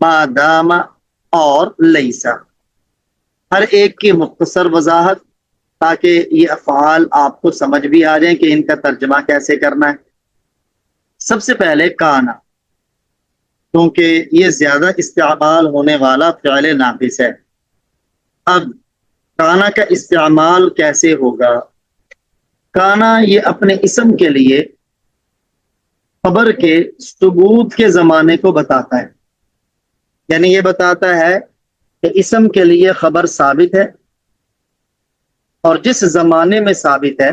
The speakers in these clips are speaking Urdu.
مادام اور لیسا، ہر ایک کی مختصر وضاحت تاکہ یہ افعال آپ کو سمجھ بھی آ جائیں کہ ان کا ترجمہ کیسے کرنا ہے۔ سب سے پہلے کانا، کیونکہ یہ زیادہ استعمال ہونے والا فعل ناقص ہے۔ اب کانا کا استعمال کیسے ہوگا؟ کانا یہ اپنے اسم کے لیے خبر کے ثبوت کے زمانے کو بتاتا ہے، یعنی یہ بتاتا ہے کہ اسم کے لیے خبر ثابت ہے اور جس زمانے میں ثابت ہے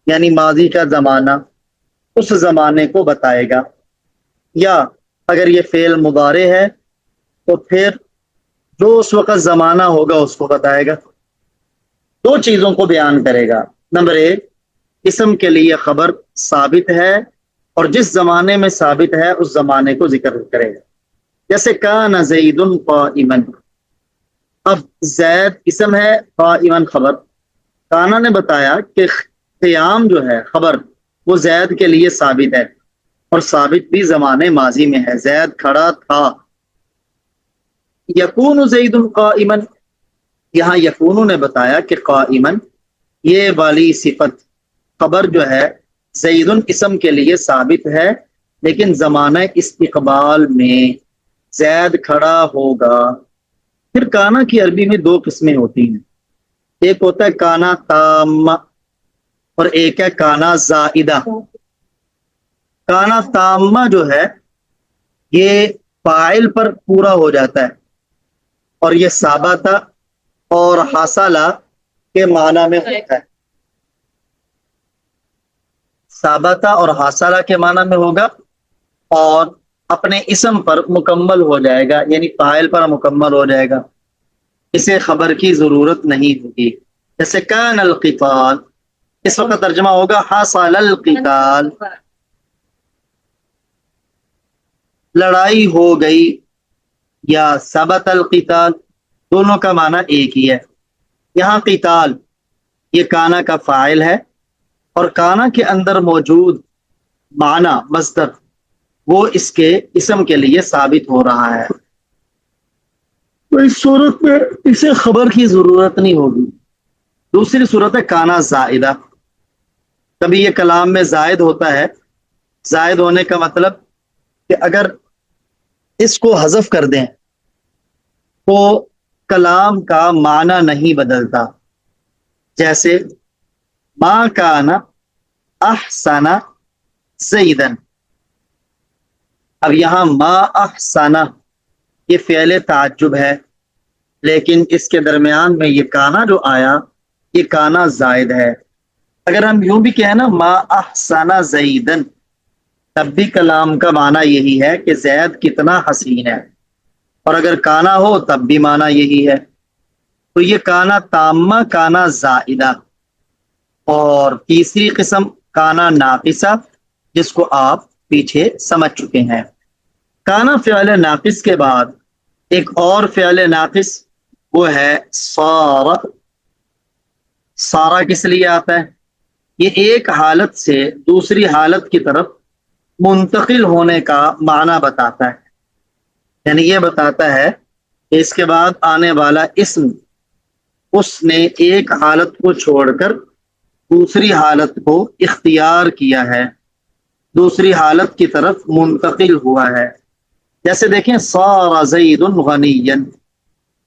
یعنی ماضی کا زمانہ، اس زمانے کو بتائے گا، یا اگر یہ فعل مضارع ہے تو پھر جو اس وقت زمانہ ہوگا اس کو بتائے گا۔ دو چیزوں کو بیان کرے گا۔ نمبر ایک، اسم کے لیے خبر ثابت ہے اور جس زمانے میں ثابت ہے اس زمانے کو ذکر کرے گا، جیسے کان زید قائما، اب زید اسم ہے، قائما خبر۔ کانا نے بتایا کہ قیام جو ہے خبر وہ زید کے لیے ثابت ہے اور ثابت بھی زمانے ماضی میں ہے، زید کھڑا تھا۔ یکون زید قائما، یہاں یکون نے بتایا کہ قائما یہ والی صفت خبر جو ہے زید اسم کے لیے ثابت ہے، لیکن زمانہ استقبال میں زید کھڑا ہوگا۔ پھر کانا کی عربی میں دو قسمیں ہوتی ہیں، ایک ہوتا ہے کانا تام اور ایک ہے کانا زائدہ۔ کانا تامہ جو ہے یہ فاعل پر پورا ہو جاتا ہے اور یہ ثابتہ اور حاصلہ کے معنی میں ہوتا ہے، ثابتہ اور حاصلہ کے معنی میں ہوگا اور اپنے اسم پر مکمل ہو جائے گا، یعنی فاعل پر مکمل ہو جائے گا، اسے خبر کی ضرورت نہیں ہوگی۔ جیسے کان القتال، اس وقت ترجمہ ہوگا حاصل القتال، لڑائی ہو گئی، یا ثبت القتال، دونوں کا معنی ایک ہی ہے۔ یہاں قتال یہ کانا کا فاعل ہے اور کانا کے اندر موجود معنی مصدر وہ اس کے اسم کے لیے ثابت ہو رہا ہے، تو اس صورت میں اسے خبر کی ضرورت نہیں ہوگی۔ دوسری صورت ہے کانا زائدہ، کبھی یہ کلام میں زائد ہوتا ہے، زائد ہونے کا مطلب کہ اگر اس کو حذف کر دیں تو کلام کا معنی نہیں بدلتا، جیسے ما کان احسن زیدن، اب یہاں ما احسن یہ فعل تعجب ہے، لیکن اس کے درمیان میں یہ کانا جو آیا یہ کانا زائد ہے۔ اگر ہم یوں بھی کہیں نا ما احسن زیدن، تب بھی کلام کا معنی یہی ہے کہ زید کتنا حسین ہے، اور اگر کانا ہو تب بھی معنی یہی ہے۔ تو یہ کانا تامہ، کانا زائدہ، اور تیسری قسم کانا ناقصہ جس کو آپ پیچھے سمجھ چکے ہیں۔ کانا فعل ناقص کے بعد ایک اور فعل ناقص وہ ہے صار۔ سارا کس لیے آتا ہے؟ یہ ایک حالت سے دوسری حالت کی طرف منتقل ہونے کا معنی بتاتا ہے، یعنی یہ بتاتا ہے کہ اس کے بعد آنے والا اسم اس نے ایک حالت کو چھوڑ کر دوسری حالت کو اختیار کیا ہے، دوسری حالت کی طرف منتقل ہوا ہے۔ جیسے دیکھیں صار زید غنیا،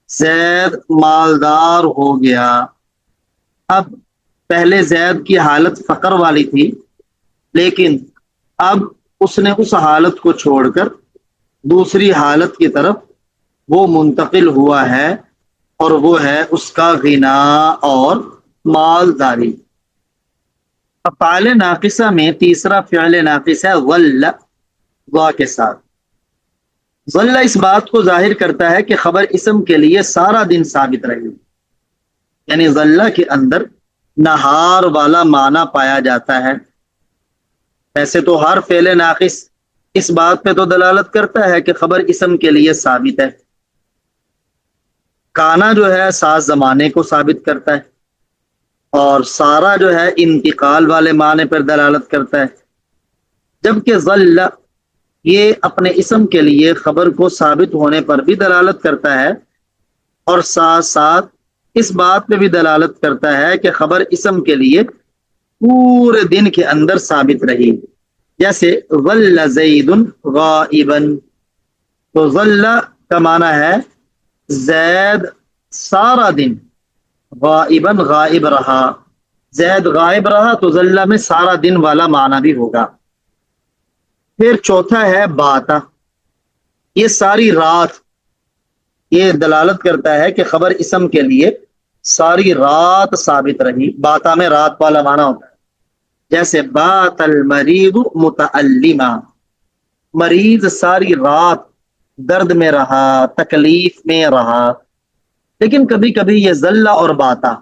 زید مالدار ہو گیا۔ اب پہلے زید کی حالت فقر والی تھی، لیکن اب اس نے اس حالت کو چھوڑ کر دوسری حالت کی طرف وہ منتقل ہوا ہے، اور وہ ہے اس کا غنا اور مالداری۔ افعال ناقصہ میں تیسرا فعل ناقص ہے ظل، وا کے ساتھ۔ ظل اس بات کو ظاہر کرتا ہے کہ خبر اسم کے لیے سارا دن ثابت رہی، یعنی ظل کے اندر نہار والا معنی پایا جاتا ہے۔ ایسے تو ہر فعل ناقص اس بات پہ تو دلالت کرتا ہے کہ خبر اسم کے لیے ثابت ہے۔ کانا جو ہے ساز زمانے کو ثابت کرتا ہے، اور سارا جو ہے انتقال والے معنی پر دلالت کرتا ہے، جبکہ ظل یہ اپنے اسم کے لیے خبر کو ثابت ہونے پر بھی دلالت کرتا ہے اور ساتھ ساتھ اس بات پہ بھی دلالت کرتا ہے کہ خبر اسم کے لیے پورے دن کے اندر ثابت رہی. جیسے ظل زید غائبا، تو ظل کا معنی ہے زید سارا دن، غائبا غائب رہا، زید غائب رہا تو ظل میں سارا دن والا معنی بھی ہوگا. پھر چوتھا ہے باتا، یہ ساری رات، یہ دلالت کرتا ہے کہ خبر اسم کے لیے ساری رات ثابت رہی. باتا میں رات والا معنی ہوتا ہے. جیسے بات المریض متعلما، مریض ساری رات درد میں رہا، تکلیف میں رہا. لیکن کبھی کبھی یہ ذلہ اور باتا،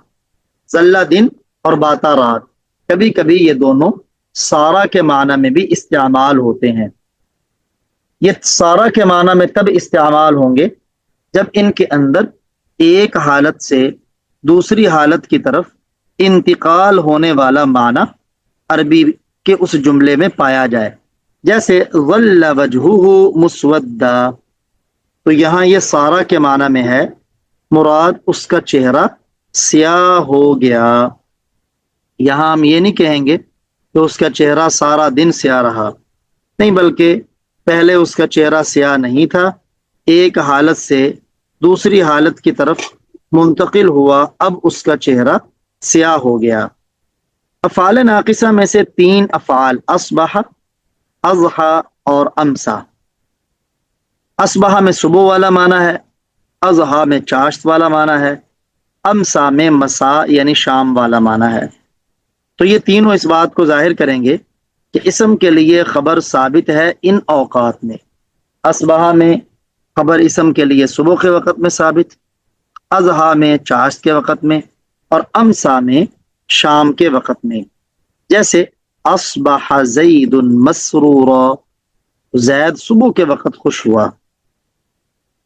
ذلہ دن اور باتا رات، کبھی کبھی یہ دونوں سارا کے معنی میں بھی استعمال ہوتے ہیں. یہ سارا کے معنی میں تب استعمال ہوں گے جب ان کے اندر ایک حالت سے دوسری حالت کی طرف انتقال ہونے والا معنی عربی کے اس جملے میں پایا جائے. جیسے ظل وجہہ مسودا، تو یہاں یہ سارا کے معنی میں ہے، مراد اس کا چہرہ سیاہ ہو گیا. یہاں ہم یہ نہیں کہیں گے کہ اس کا چہرہ سارا دن سیاہ رہا، نہیں، بلکہ پہلے اس کا چہرہ سیاہ نہیں تھا، ایک حالت سے دوسری حالت کی طرف منتقل ہوا، اب اس کا چہرہ سیاہ ہو گیا. افعال ناقصہ میں سے 3 افعال اصبح، اضحى اور امسا. اصبح میں صبح والا معنی ہے، اضحى میں چاشت والا معنی ہے، امسا میں مساء یعنی شام والا معنی ہے. تو یہ تینوں اس بات کو ظاہر کریں گے کہ اسم کے لیے خبر ثابت ہے ان اوقات میں. اصبح میں خبر اسم کے لیے صبح کے وقت میں ثابت، اضحیٰ میں چاشت کے وقت میں، اور امسا میں شام کے وقت میں. جیسے اصبح زید مسرورا، زید صبح کے وقت خوش ہوا.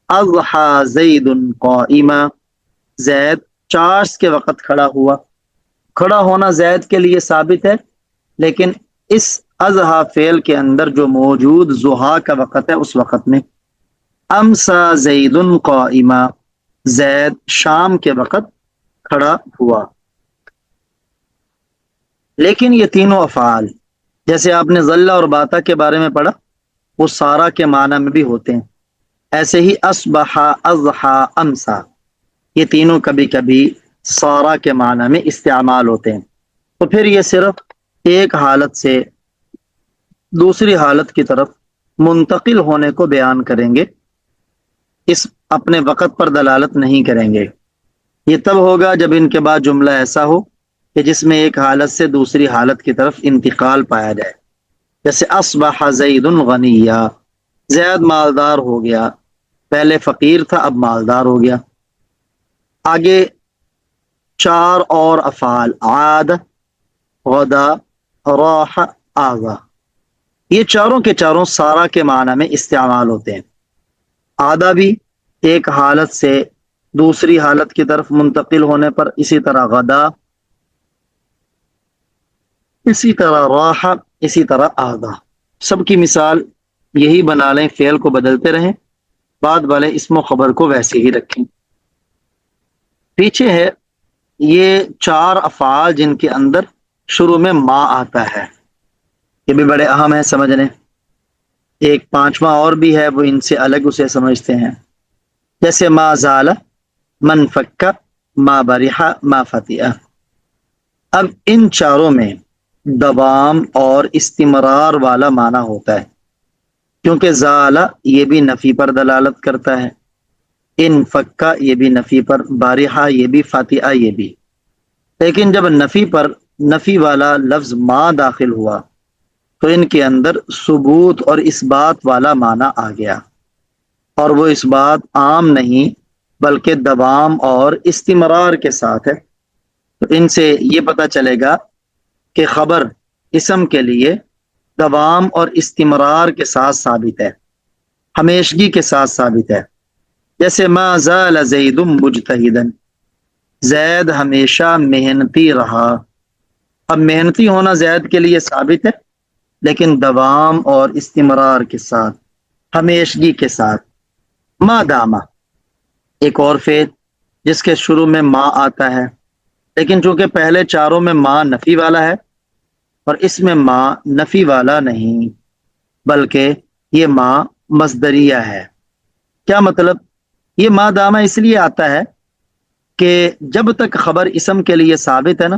اضحى زید قائما، زید چاشت کے وقت کھڑا ہوا. کھڑا ہونا زید کے لیے ثابت ہے، لیکن اس اضحیٰ فعل کے اندر جو موجود ضحیٰ کا وقت ہے اس وقت میں. امسا زید قائما، زید شام کے وقت کھڑا ہوا. لیکن یہ تینوں افعال جیسے آپ نے ظلہ اور باتا کے بارے میں پڑھا وہ سارا کے معنی میں بھی ہوتے ہیں. ایسے ہی اصبح، اضحى، امسا، یہ تینوں کبھی کبھی سارا کے معنی میں استعمال ہوتے ہیں. تو پھر یہ صرف ایک حالت سے دوسری حالت کی طرف منتقل ہونے کو بیان کریں گے، اس اپنے وقت پر دلالت نہیں کریں گے. یہ تب ہوگا جب ان کے بعد جملہ ایسا ہو کہ جس میں ایک حالت سے دوسری حالت کی طرف انتقال پایا جائے. جیسے اصبح زید غنیا، زید مالدار ہو گیا، پہلے فقیر تھا اب مالدار ہو گیا. آگے 4 اور افعال عاد، غدا، راح، آغا، یہ چاروں کے چاروں سارا کے معنی میں استعمال ہوتے ہیں. آدھا بھی ایک حالت سے دوسری حالت کی طرف منتقل ہونے پر، اسی طرح غدا، اسی طرح راح، اسی طرح آغا. سب کی مثال یہی بنا لیں، فعل کو بدلتے رہیں، بعد والے اسم و خبر کو ویسے ہی رکھیں. پیچھے ہے یہ 4 افعال جن کے اندر شروع میں ما آتا ہے، یہ بھی بڑے اہم ہیں سمجھنے. ایک 5واں اور بھی ہے، وہ ان سے الگ اسے سمجھتے ہیں. جیسے ما زال، من فک، ما برح، ما فتح. اب ان چاروں میں دوام اور استمرار والا معنی ہوتا ہے، کیونکہ زال یہ بھی نفی پر دلالت کرتا ہے، ان فکا یہ بھی نفی پر، بارحہ یہ بھی، فاتحہ یہ بھی. لیکن جب نفی پر نفی والا لفظ ما داخل ہوا تو ان کے اندر ثبوت اور اس بات والا معنی آ گیا، اور وہ اس بات عام نہیں بلکہ دوام اور استمرار کے ساتھ ہے. تو ان سے یہ پتہ چلے گا کہ خبر اسم کے لیے دوام اور استمرار کے ساتھ ثابت ہے، ہمیشگی کے ساتھ ثابت ہے. جیسے ما زال زید مجتہدا، زید ہمیشہ محنتی رہا. اب محنتی ہونا زید کے لیے ثابت ہے، لیکن دوام اور استمرار کے ساتھ، ہمیشگی کے ساتھ۔ ما دامہ ایک اور فعل جس کے شروع میں ما آتا ہے، لیکن چونکہ پہلے چاروں میں ما نفی والا ہے اور اس میں ما نفی والا نہیں، بلکہ یہ ما مصدریہ ہے۔ کیا مطلب؟ یہ ما دامہ اس لیے آتا ہے کہ جب تک خبر اسم کے لیے ثابت ہے نا،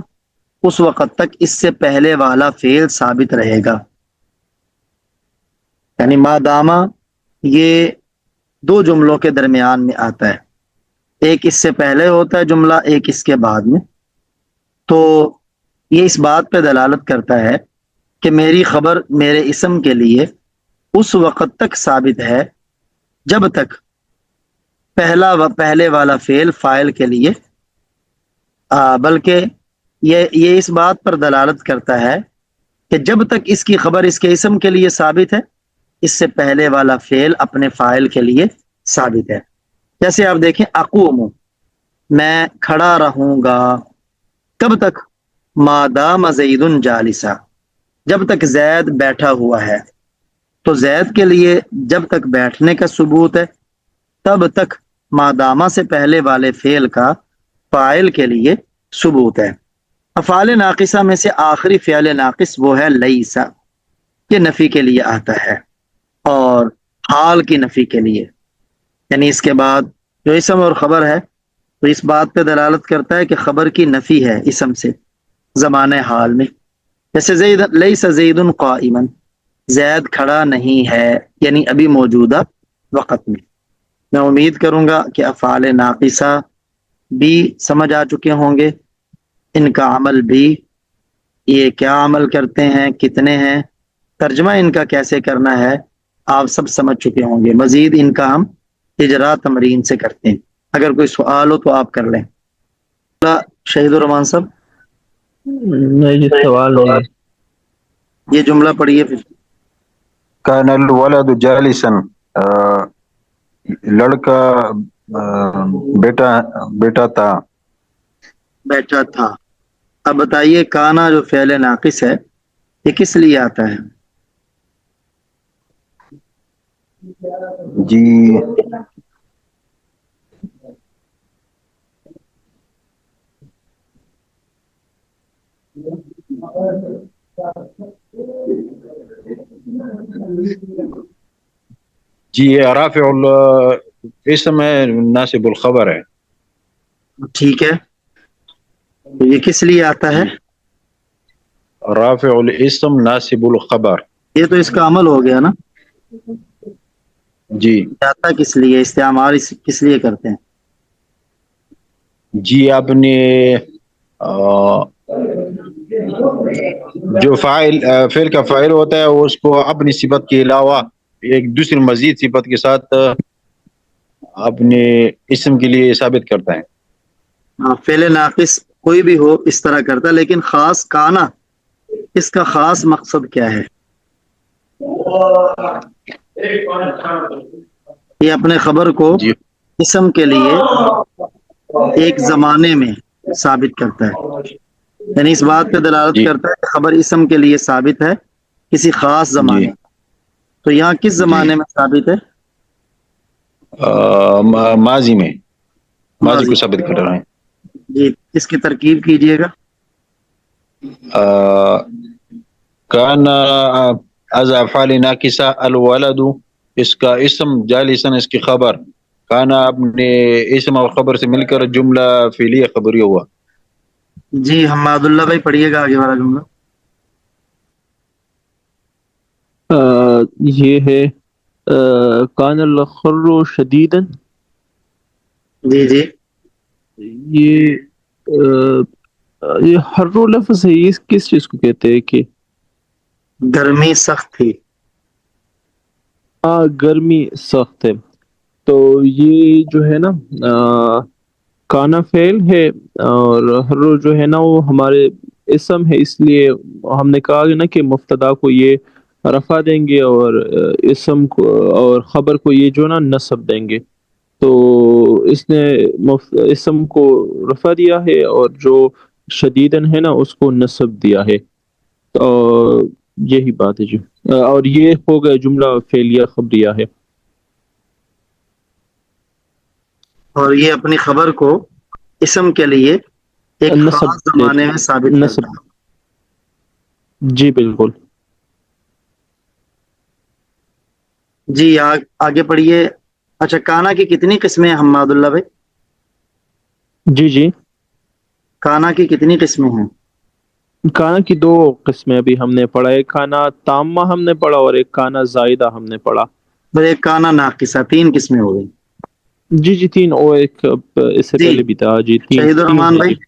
اس وقت تک اس سے پہلے والا فعل ثابت رہے گا۔ یعنی ما دامہ یہ دو جملوں کے درمیان میں آتا ہے، ایک اس سے پہلے ہوتا ہے جملہ، ایک اس کے بعد میں۔ تو یہ اس بات پہ دلالت کرتا ہے کہ میری خبر میرے اسم کے لیے اس وقت تک ثابت ہے جب تک پہلے والا فعل فاعل کے لیے بلکہ یہ اس بات پر دلالت کرتا ہے کہ جب تک اس کی خبر اس کے اسم کے لیے ثابت ہے، اس سے پہلے والا فعل اپنے فاعل کے لیے ثابت ہے۔ جیسے آپ دیکھیں، اقوم، میں کھڑا رہوں گا، کب تک؟ ما دام زید جالسا، جب تک زید بیٹھا ہوا ہے۔ تو زید کے لیے جب تک بیٹھنے کا ثبوت ہے، تب تک ما دامہ سے پہلے والے فعل کا فاعل کے لیے ثبوت ہے۔ افعال ناقصہ میں سے آخری فعل ناقص وہ ہے لیسا، یہ نفی کے لیے آتا ہے اور حال کی نفی کے لیے، یعنی اس کے بعد جو اسم اور خبر ہے تو اس بات پہ دلالت کرتا ہے کہ خبر کی نفی ہے اسم سے زمانہ حال میں۔ جیسے زید لیس زید قائما، زید کھڑا نہیں ہے، یعنی ابھی موجودہ وقت میں۔ میں امید کروں گا کہ افعال ناقصہ بھی سمجھ آ چکے ہوں گے، ان کا عمل بھی، یہ کیا عمل کرتے ہیں، کتنے ہیں، ترجمہ ان کا کیسے کرنا ہے، آپ سب سمجھ چکے ہوں گے۔ مزید ان کا ہم اجرا تمرین سے کرتے ہیں، اگر کوئی سوال ہو تو آپ کر لیں۔ شہید الرحمان صاحب نہیں جی، سوال نہیں ہے۔ یہ جملہ پڑھیے پھر۔ کان الولد جالسا، لڑکا بیٹا تھا۔ بیٹھا تھا۔ اب بتائیے، کانا جو فعل ناقص ہے یہ کس لیے آتا ہے؟ جی جی یہ رافع الاسم ہے، ناصب الخبر ہے۔ ٹھیک ہے، تو یہ کس لیے آتا ہے؟ رافع الاسم ناصب الخبر۔ یہ تو اس کا عمل ہو گیا نا۔ جی آتا کس لیے، استعمال کس لیے کرتے ہیں؟ جی آپ نے جو فعل کا فاعل ہوتا ہے اس کو اپنی صفت کے علاوہ ایک دوسری مزید صفت کے ساتھ اپنے اسم کے لیے ثابت کرتا ہے۔ فعل ناقص کوئی بھی ہو اس طرح کرتا ہے، لیکن خاص کانا، اس کا خاص مقصد کیا ہے؟ یہ اپنے خبر کو جی اسم کے لیے ایک زمانے میں ثابت کرتا ہے، یعنی اس بات پہ دلالت جی کرتا ہے کہ خبر اسم کے لیے ثابت ہے کسی خاص زمانے جی میں۔ تو یہاں کس زمانے میں ثابت ہے؟ ماضی میں، ماضی کو ماضی۔ ثابت کر رہے ہیں۔ جی، اس کی ترکیب کیجئے گا۔ کان از افعال ناقصہ الولد، اس کا اسم جالسن، اس کی خبر کانا اپنے اسم اور خبر سے مل کر جملہ فعلیہ خبری ہوا۔ جی حماد اللہ بھائی پڑھیے گا آگے والا جملہ۔ یہ ہے کان الخر شدیدا، جی جی، یہ حر لفظ ہے، یہ کس چیز کو کہتے ہیں کہ گرمی سخت تھی۔ گرمی سخت ہے؟ تو یہ جو ہے نا کانا فعل ہے اور حر جو ہے نا وہ ہمارے اسم ہے، اس لیے ہم نے کہا نا کہ مبتدا کو یہ رفع دیں گے اور اسم کو اور خبر کو یہ جو نا نصب دیں گے۔ تو اس نے اسم کو رفع دیا ہے اور جو شدیدن ہے نا اس کو نصب دیا ہے۔ تو یہی بات ہے جی. اور یہ ہو گیا جملہ فعلیہ خبریہ ہے. اور یہ اپنی خبر کو اسم کے لیے ایک نصب خاص زمانے میں ثابت نصب کرتا ہے. جی بالکل. جی آگے پڑھیے. اچھا، کانا کی کتنی قسمیں ہیں حماد اللہ بھائی؟ جی جی. کانا کی کتنی قسمیں ہیں؟ کانا کی دو قسمیں ابھی ہم نے پڑھا. ایک کانا تامہ ہم نے پڑھا اور ایک کانا زائدہ ہم نے پڑھا. اور ایک کانا ناقصہ، 3 قسمیں ہو گئی. جی جی 3. اور ایک اس سے جی پہلے بھی تھا جی. تین شہید تین الرحمان ہے بھائی. جی.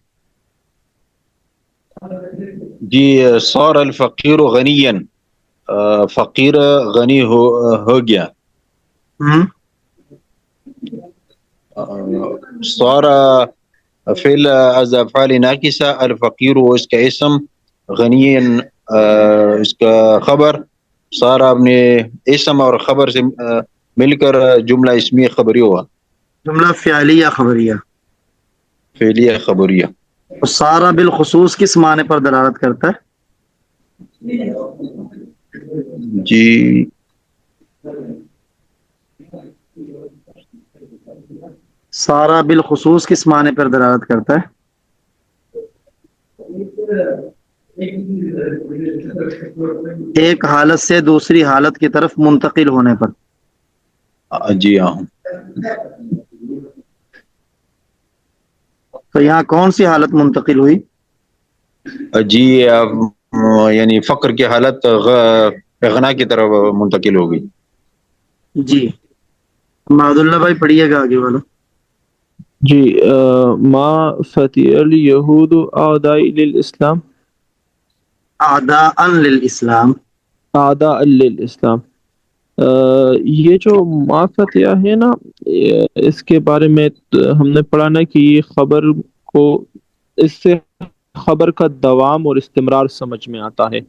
جی صار الفقیر غنیا، فقیر غنی ہو گیا. ہوں. صار فعل از افعال ناقصہ، الفقیر و اس کا اسم، غنی اس کا خبر. صار آپ نے اسم اور خبر سے مل کر جملہ اسمی خبری ہوا. جملہ فعلیہ خبریہ. فعلیہ خبریہ. اور سارا بالخصوص کس معنی پر دلالت کرتا ہے؟ جی سارا بالخصوص کس معنی پر دلالت کرتا ہے؟ ایک حالت سے دوسری حالت کی طرف منتقل ہونے پر. جی ہاں. تو یہاں کون سی حالت منتقل ہوئی؟ جی یعنی فقر کی حالت غنا کی طرف منتقل ہو گئی. جی محمد اللہ بھائی پڑھیے گا آگے والا. جی. ما فتح الیہود اعداء للاسلام. اعداء للاسلام. اعداء للاسلام. یہ جو ما فتح ہے نا، اس کے بارے میں ہم نے پڑھا نا کہ یہ خبر کو، اس سے خبر کا دوام اور استمرار سمجھ میں آتا ہے.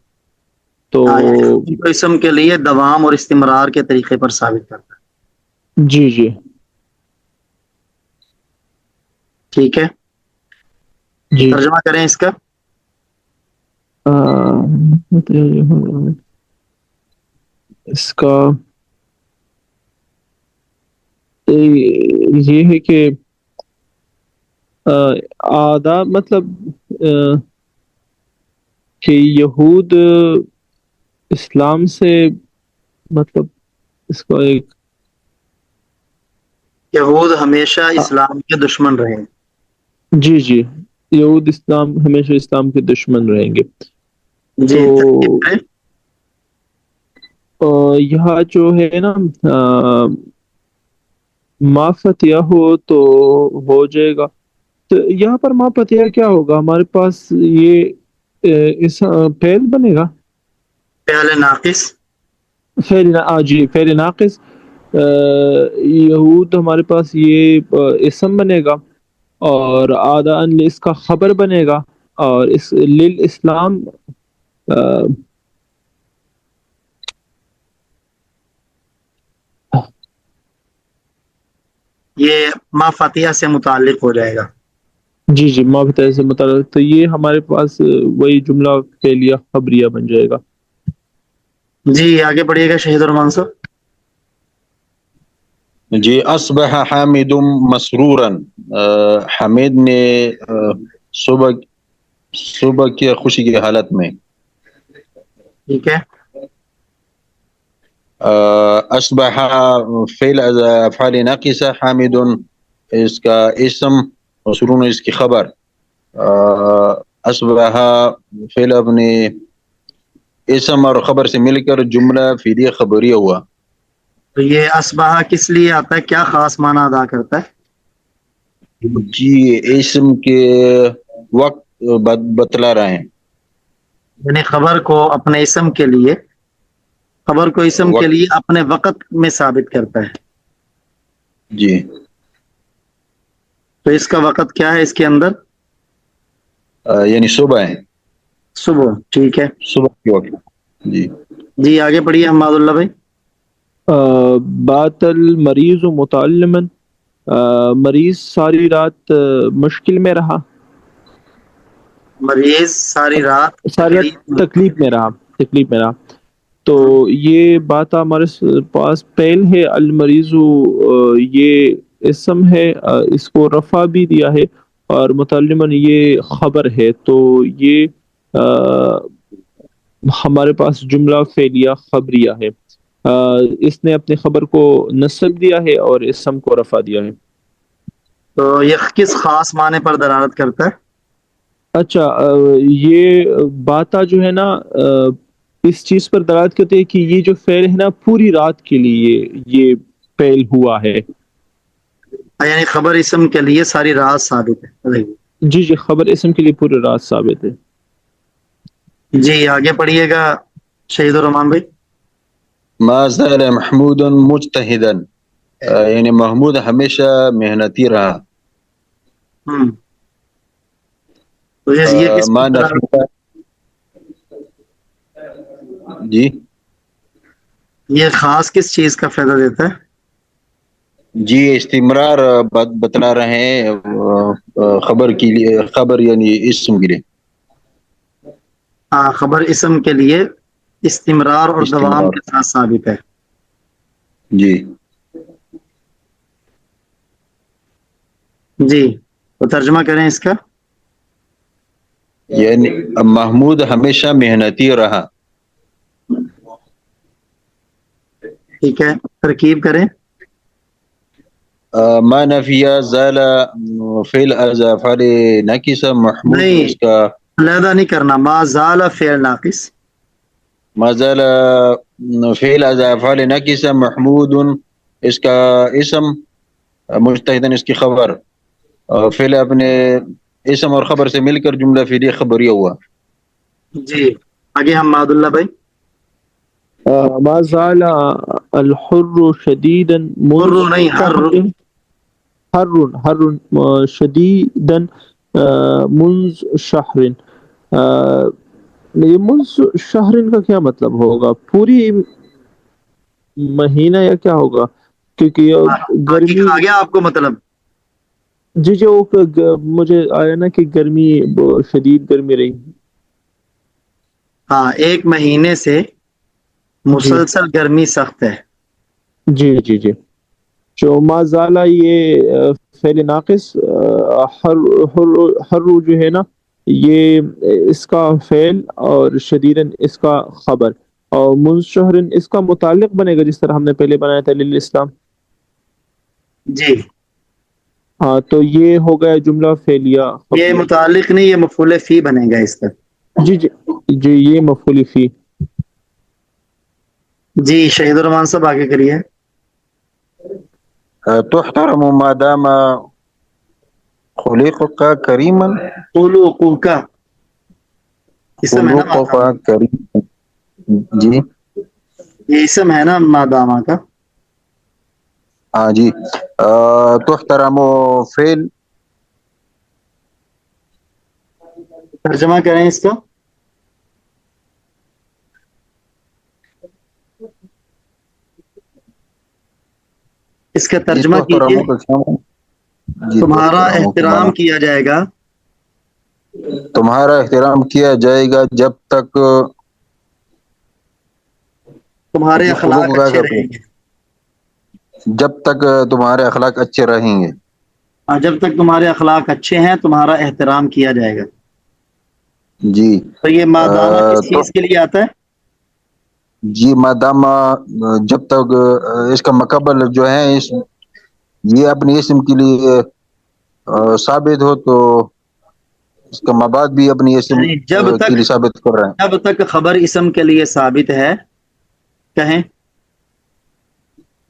تو اسم کے لیے دوام اور استمرار کے طریقے پر ثابت کرتا ہے. جی جی. ٹھیک ہے، جی. ترجمہ کریں اس کا. اس کا یہ ہے کہ آدھا مطلب کہ یہود اسلام سے، مطلب اس کا ایک، یہود ہمیشہ اسلام کے دشمن رہے. جی جی، یہود اسلام ہمیشہ اسلام کے دشمن رہیں گے. جی تو ترتیب کریں. یہاں جو ہے نا ما فتح ہو تو ہو جائے گا. تو یہاں پر ما فتح کیا ہوگا ہمارے پاس؟ یہ اس فعل بنے گا. فعل ناقص. جی فعل ناقص. یہود ہمارے پاس یہ اسم بنے گا، اور اعداء اس کا خبر بنے گا، اور اس للاسلام یہ ما فتح سے متعلق ہو جائے گا. جی جی ما فتح سے متعلق. تو یہ ہمارے پاس وہی جملہ فعلیہ خبریہ بن جائے گا. جی آگے بڑھیے گا شہید الرحمان صاحب. جی اصبح حامد مسرورا، حمید نے صبح صبح کی خوشی کی حالت میں. ٹھیک ہے. اصبح فعل افعال ناقصہ، حامد اس کا اسم، مسرور اس کی خبر. اصبح فعل اپنے اسم اور خبر سے مل کر جملہ فعلیہ خبریہ ہوا. تو یہ اصبح کس لیے آتا ہے؟ کیا خاص معنی ادا کرتا ہے؟ جی اسم کے وقت بتلا رہے ہیں. یعنی خبر کو اپنے اسم کے لیے، خبر کو اسم کے وقت. لیے اپنے وقت میں ثابت کرتا ہے. جی تو اس کا وقت کیا ہے اس کے اندر؟ یعنی صبح ہے، صبح. ٹھیک ہے. صبح کے وقت. جی جی آگے پڑھیے حماد اللہ بھائی. بات المریض متعلما. مریض ساری رات مشکل میں رہا. مریض ساری رات ساری رات تکلیف میں رہا. تکلیف میں رہا. تو یہ بات ہمارے پاس پہل ہے. المریض یہ اسم ہے، اس کو رفع بھی دیا ہے، اور متعلماً یہ خبر ہے. تو یہ ہمارے پاس جملہ فعلیہ خبریہ ہے. اس نے اپنی خبر کو نصب دیا ہے اور اسم کو رفع دیا ہے. تو یہ کس خاص معنی پر دلالت کرتا ہے؟ اچھا، یہ باتا جو ہے نا اس چیز پر دلالت کرتے ہیں کہ یہ جو فعل ہے نا پوری رات کے لیے یہ فعل ہوا ہے. یعنی خبر اسم کے لیے ساری رات ثابت ہے. جی جی، خبر اسم کے لیے پوری رات ثابت ہے. جی آگے پڑھیے گا شہید الرحمان بھائی. ما زال محمود مجتہدا، یعنی محمود ہمیشہ محنتی رہا. ہم تو یہ کس ما پر نفیہ، جی یہ خاص کس چیز کا فائدہ دیتا ہے؟ جی استمرار بتلا رہے ہیں خبر کے لیے، خبر یعنی اسم کے لیے. ہاں، خبر اسم کے لیے استمرار اور دوام استمرار، کے ساتھ ثابت ہے. جی جی تو ترجمہ کریں اس کا. یعنی محمود ہمیشہ محنتی رہا. ٹھیک ہے، ترکیب کریں. ما نفیہ زال فعل از افعال ناقصہ، محمود نہیں، اس کا علیحدہ نہیں کرنا. ما زال فعل ناقص. ما زال فعل از افعال ناقصہ، محمود اس کا اسم، مجتہدن اس کی خبر. فعل اپنے اسم اور خبر سے مل کر جملہ فعلیہ خبریہ ہوا. جی آگے ہم ماد اللہ بھائی. ما زال الحر شدیدا حر منذ نہیں، ہر. حر شدیدا منذ شہر. یہ منذ شہر کا کیا مطلب ہوگا؟ پوری مہینہ یا کیا ہوگا؟ کیونکہ یہ گرمی. آگے آپ کو مطلب. جی جو مجھے آیا نا کہ گرمی، شدید گرمی رہی. ہاں، ایک مہینے سے جی مسلسل گرمی سخت ہے. جی جی جی. جو ما زالہ یہ فعل ناقص، ہر جو ہے نا یہ اس کا فعل، اور شدیدن اس کا خبر، اور منذ شہرن اس کا متعلق بنے گا جس طرح ہم نے پہلے بنایا تھا للاسلام. جی ہاں، تو یہ ہو گیا جملہ فعلیہ یہ خبریہ. متعلق نہیں، یہ مفعول فی بنے گا اس کا. جی جی جی، یہ مفعول فی. جی شہید الرحمان صاحب آگے کریے. تحترم ما دام خلقك کریما، خلوق کا اسم ہے نا مادامہ. خلقك کریم. جی یہ اسم ہے نا مادامہ کا. ہاں جی. تحترم فعل، ترجمہ کریں اس کا. اس کا جی ترجمہ کیجیے. تحترم کا کیا؟ جی تمہارا تحترم کے احترام معنی کیا جائے گا تمہارا احترام کیا جائے گا جب تک، تمہارے خلوق اخلاق کا اچھے کرتے رہیں گے. جب تک تمہارے اخلاق اچھے رہیں گے. اور جب تک تمہارے اخلاق اچھے ہیں تمہارا احترام کیا جائے گا. جی تو یہ مادامہ کس تو چیز کے لیے آتا ہے؟ جی مادام، جب تک اس کا مقابل جو ہے یہ اپنے اسم کے لیے ثابت ہو، تو اس کا مباد بھی اپنی اسم یعنی جب کے تک لیے ثابت کر رہے ہیں. جب تک خبر اسم کے لیے ثابت ہے، کہیں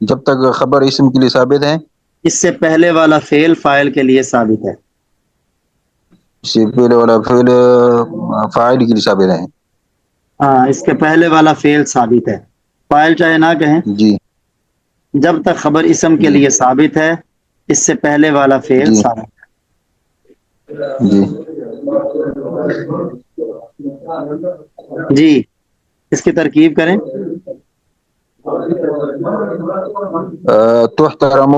جب تک خبر اسم کے لیے ثابت ہے، اس سے پہلے والا فعل فاعل کے لیے ثابت ہے. اس سے پہلے والا فعل فاعل کے لیے ثابت ہے. ہاں، اس کے پہلے والا فعل ثابت ہے، فاعل چاہے نہ کہیں. جی جب تک خبر اسم کے جی لیے ثابت ہے، اس سے پہلے والا فعل جی ثابت جی. ہے. جی اس کی ترکیب کریں. تحترم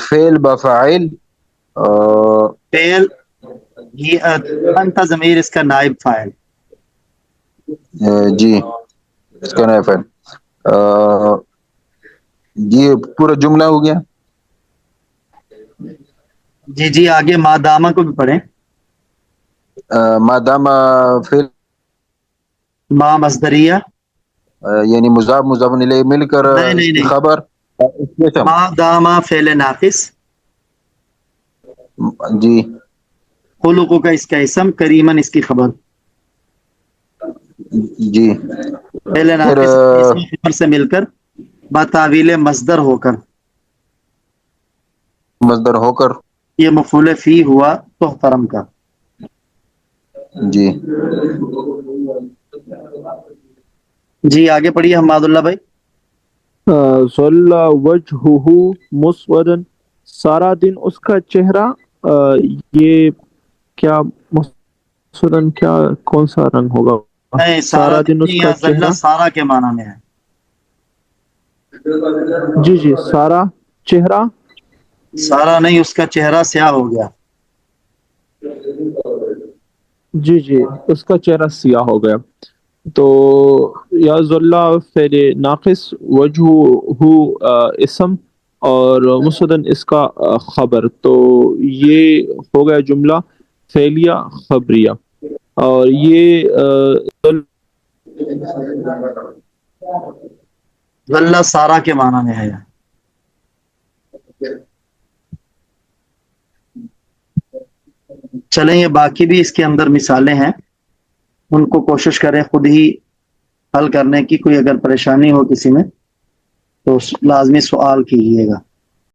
فعل بفاعل، فعل یہ انت ضمیر اس کا نائب فاعل. جی اس کا نیا فعل. یہ پورا جملہ ہو گیا. جی جی آگے مادامہ کو بھی پڑھیں. مادام فعل ما مصدریہ. یعنی مضاف مضاف الیہ مل کر نہیں اس نہیں کی نہیں، خبر. مادامہ فعل ناقص، جی خلق کا اس کا اسم، کریمن اس کی خبر. جی. فعل پھر ناقص اسم خبر سے مل کر بتاویل مصدر ہو کر مصدر ہو کر. یہ مفعول فی ہوا تحترم کا. جی جی آگے پڑھیے حماد اللہ بھائی. ظل وجہہ مسودن، سارا دن اس کا چہرہ یہ کیا مسودن کیا کون سا رنگ ہوگا؟ نہیں، سارا سارا دن دن اس کا یا ذلہ چہرہ. سارا کے معنی میں ہے. جی جی سارا چہرہ. سارا نہیں، اس کا چہرہ سیاہ ہو گیا. جی جی اس کا چہرہ سیاہ ہو گیا. تو یا ذلہ فعل ناقص، وجہ اسم، اور مسودن اس کا خبر. تو یہ ہو گیا جملہ فعلیہ خبریہ. اور یہ ذلہ سارا کے معنی میں ہے. چلیں یہ باقی بھی اس کے اندر مثالیں ہیں، ان کو کوشش کریں خود ہی حل کرنے کی. کوئی اگر پریشانی ہو کسی میں تو لازمی سوال کیجیے گا.